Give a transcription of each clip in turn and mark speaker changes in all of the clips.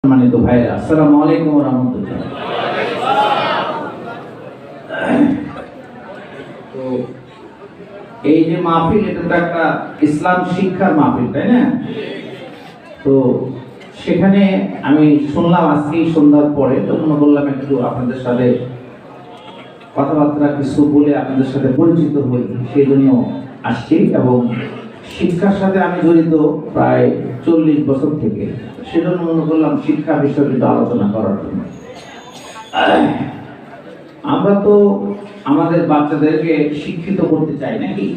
Speaker 1: সম্মানিত ভাইরা, আসসালামু আলাইকুম ওয়া রাহমাতুল্লাহ। তো এই যে মাহফিল, এটা তো একটা ইসলাম শিক্ষার মাহফিল, তাই না? তো সেখানে আমি শুনলাম আজকেই সন্ধ্যার পরে, তো মনে করলাম একটু আপনাদের সাথে কথাবার্তা কিছু বলে আপনাদের সাথে পরিচিত হই, সেই জন্য আসছি। এবং শিক্ষার সাথে আমি জড়িত প্রায় 40 বছর থেকে, সেজন্য মনে করলাম শিক্ষা বিষয়ে একটু আলোচনা করার জন্য। আমরা তো আমাদের বাচ্চাদেরকে শিক্ষিত করতে চাই নাকি?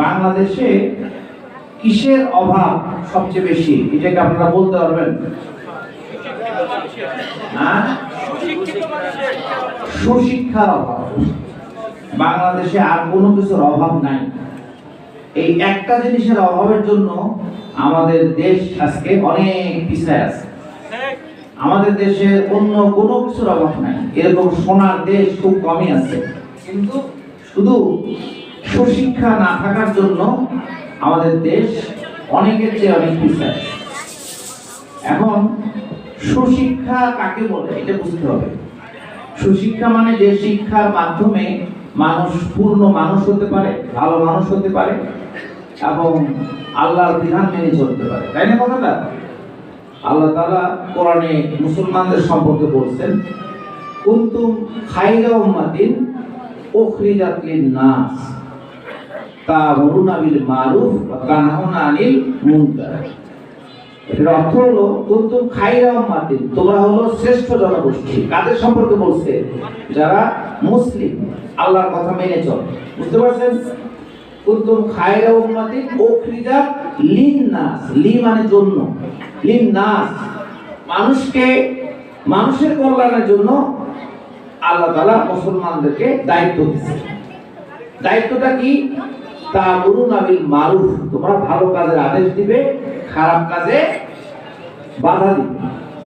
Speaker 1: বাংলাদেশে কিসের অভাব সবচেয়ে বেশি, এটাকে আপনারা বলতে পারবেন? সুশিক্ষার অভাব। বাংলাদেশে আর কোনো কিছুর অভাব নাই। এই একটা জিনিসের অভাবের জন্য আমাদের দেশ আজকে অনেক পিছায় আছে। আমাদের দেশে অন্য কোনো কিছুর অভাব নাই, এরকম সোনার দেশ খুব কমই আছে, কিন্তু শুধু সুশিক্ষা না থাকার জন্য আমাদের দেশ অনেকের চেয়ে অনেক পিছায়। এখন সুশিক্ষা কাকে বলে এটা বুঝতে হবে। সুশিক্ষা মানে যে শিক্ষার মাধ্যমে মানুষ পূর্ণ মানুষ হতে পারে, ভালো মানুষ হতে পারে এবং আল্লাহর বিধান মেনে চলতে পারে, তাই না কথাটা? আল্লাহ তাআলা কোরআনে মুসলমানদের সম্পর্কে বলছেন, কুনতুম খায়রা উম্মাতিন উখরিজাত লিন-নাস তা'মুরুনা বিল মারুফ ওয়া তানহাউনা আনিল মুনকার। এর অর্থ হলো কুনতুম খায়রা উম্মাতিন, তোমরা হলো শ্রেষ্ঠ জনগোষ্ঠী। কাদের সম্পর্কে বলছে? যারা মুসলিম, আল্লাহর কথা মেনে চলে। বুঝতে পারছেন? কুনতুম খায়রা উম্মাতিন উখরিজাত লিন-নাস, লি মানে জন্য, লিন-নাস মানুষকে, মানুষের কল্যাণের জন্য আল্লাহ তাআলা মুসলমানদেরকে দায়িত্ব দিয়েছে। দায়িত্বটা কি? তা'মুরুনা বিল মারুফ, তোমরা ভালো কাজের আদেশ দিবে, খারাপ কাজে বাধা দিবে।